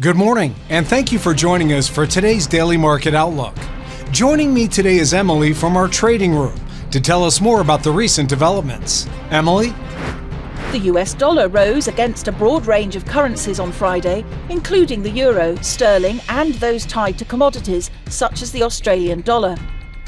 Good morning, and thank you for joining us for today's Daily Market Outlook. Joining me today is Emily from our trading room to tell us more about the recent developments. Emily? The US dollar rose against a broad range of currencies on Friday, including the euro, sterling, and those tied to commodities, such as the Australian dollar,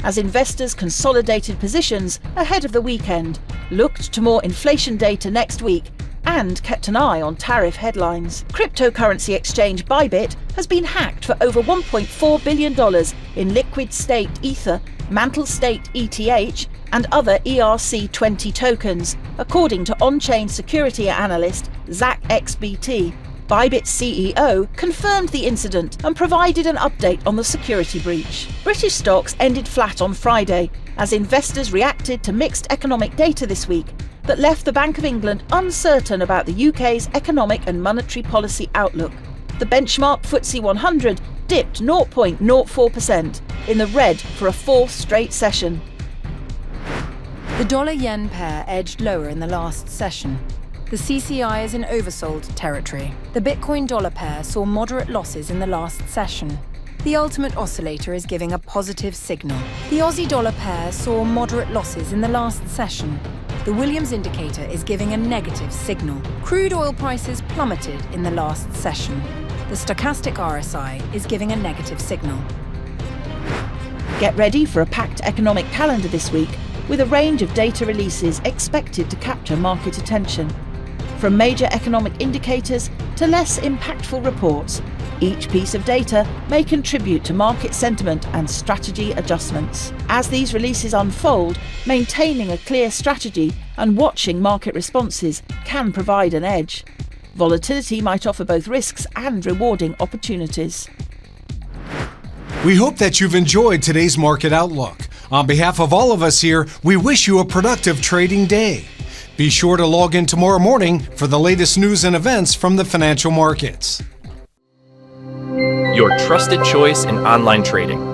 as investors consolidated positions ahead of the weekend, looked to more inflation data next week, and kept an eye on tariff headlines. Cryptocurrency exchange Bybit has been hacked for over $1.4 billion in liquid staked Ether, mantle staked ETH, and other ERC20 tokens, according to on-chain security analyst Zach XBT. Bybit's CEO confirmed the incident and provided an update on the security breach. British stocks ended flat on Friday as investors reacted to mixed economic data this week that left the Bank of England uncertain about the UK's economic and monetary policy outlook. The benchmark FTSE 100 dipped 0.04% in the red for a fourth straight session. The dollar-yen pair edged lower in the last session. The CCI is in oversold territory. The Bitcoin-dollar pair saw moderate losses in the last session. The ultimate oscillator is giving a positive signal. The Aussie-dollar pair saw moderate losses in the last session. The Williams indicator is giving a negative signal. Crude oil prices plummeted in the last session. The stochastic RSI is giving a negative signal. Get ready for a packed economic calendar this week, with a range of data releases expected to capture market attention. From major economic indicators to less impactful reports, each piece of data may contribute to market sentiment and strategy adjustments. As these releases unfold, maintaining a clear strategy and watching market responses can provide an edge. Volatility might offer both risks and rewarding opportunities. We hope that you've enjoyed today's Market Outlook. On behalf of all of us here, we wish you a productive trading day. Be sure to log in tomorrow morning for the latest news and events from the financial markets. Your trusted choice in online trading.